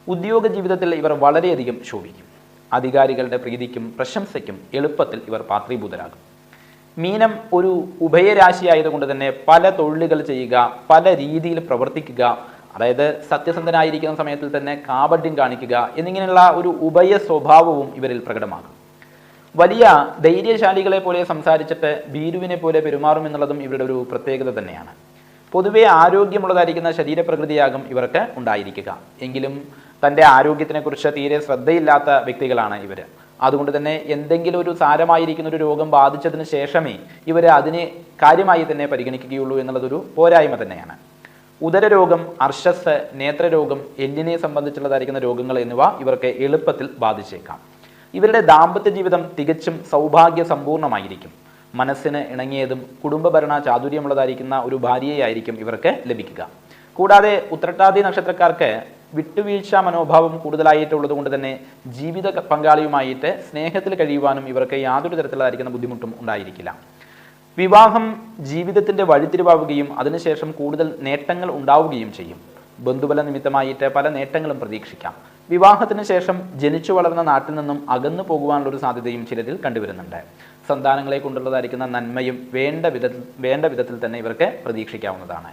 ഉദ്യോഗ ജീവിതത്തിൽ ഇവർ വളരെയധികം ശോഭിക്കും. അധികാരികളുടെ പ്രീതിക്കും പ്രശംസയ്ക്കും എളുപ്പത്തിൽ ഇവർ പാത്രീഭൂതരാകും. മീനം ഒരു ഉഭയരാശിയായതുകൊണ്ട് തന്നെ പല തൊഴിലുകൾ ചെയ്യുക, പല രീതിയിൽ പ്രവർത്തിക്കുക, അതായത് സത്യസന്ധനായിരിക്കുന്ന സമയത്തിൽ തന്നെ കാപട്യം കാണിക്കുക എന്നിങ്ങനെയുള്ള ഒരു ഉഭയ സ്വഭാവവും ഇവരിൽ പ്രകടമാകും. വലിയ ധൈര്യശാലികളെ പോലെ സംസാരിച്ചിട്ട് ഭീരുവിനെ പോലെ പെരുമാറും എന്നുള്ളതും ഇവരുടെ ഒരു പ്രത്യേകത തന്നെയാണ്. പൊതുവെ ആരോഗ്യമുള്ളതായിരിക്കുന്ന ശരീരപ്രകൃതിയാകും ഇവർക്ക് ഉണ്ടായിരിക്കുക. എങ്കിലും തൻ്റെ ആരോഗ്യത്തിനെക്കുറിച്ച് തീരെ ശ്രദ്ധയില്ലാത്ത വ്യക്തികളാണ് ഇവർ. അതുകൊണ്ട് തന്നെ എന്തെങ്കിലും ഒരു സാരമായിരിക്കുന്ന ഒരു രോഗം ബാധിച്ചതിന് ശേഷമേ ഇവർ അതിനെ കാര്യമായി തന്നെ പരിഗണിക്കുകയുള്ളൂ എന്നുള്ളതൊരു പോരായ്മ തന്നെയാണ്. ഉദരരോഗം, അർശസ്, നേത്രരോഗം, എല്ലിനെ സംബന്ധിച്ചുള്ളതായിരിക്കുന്ന രോഗങ്ങൾ എന്നിവ ഇവർക്ക് എളുപ്പത്തിൽ ബാധിച്ചേക്കാം. ഇവരുടെ ദാമ്പത്യ ജീവിതം തികച്ചും സൗഭാഗ്യ സമ്പൂർണ്ണമായിരിക്കും. മനസ്സിന് ഇണങ്ങിയതും കുടുംബഭരണ ചാതുര്യമുള്ളതായിരിക്കുന്ന ഒരു ഭാര്യയായിരിക്കും ഇവർക്ക് ലഭിക്കുക. കൂടാതെ ഉത്രട്ടാതി നക്ഷത്രക്കാർക്ക് വിട്ടുവീഴ്ച മനോഭാവം കൂടുതലായിട്ടുള്ളത് കൊണ്ട് തന്നെ ജീവിത പങ്കാളിയുമായിട്ട് സ്നേഹത്തിൽ കഴിയുവാനും ഇവർക്ക് യാതൊരു തരത്തിലുള്ളതായിരിക്കുന്ന ബുദ്ധിമുട്ടും ഉണ്ടായിരിക്കില്ല. വിവാഹം ജീവിതത്തിൻ്റെ വഴിത്തിരിവാവുകയും അതിനുശേഷം കൂടുതൽ നേട്ടങ്ങൾ ഉണ്ടാവുകയും ചെയ്യും. ബന്ധുബല നിമിത്തമായിട്ട് പല നേട്ടങ്ങളും പ്രതീക്ഷിക്കാം. വിവാഹത്തിന് ശേഷം ജനിച്ചു വളർന്ന നാട്ടിൽ നിന്നും അകന്നു പോകുവാനുള്ള ഒരു സാധ്യതയും ചിലരിൽ കണ്ടുവരുന്നുണ്ട്. സന്താനങ്ങളെ കൊണ്ടുള്ളതായിരിക്കുന്ന നന്മയും വേണ്ട വിധത്തിൽ തന്നെ ഇവർക്ക് പ്രതീക്ഷിക്കാവുന്നതാണ്.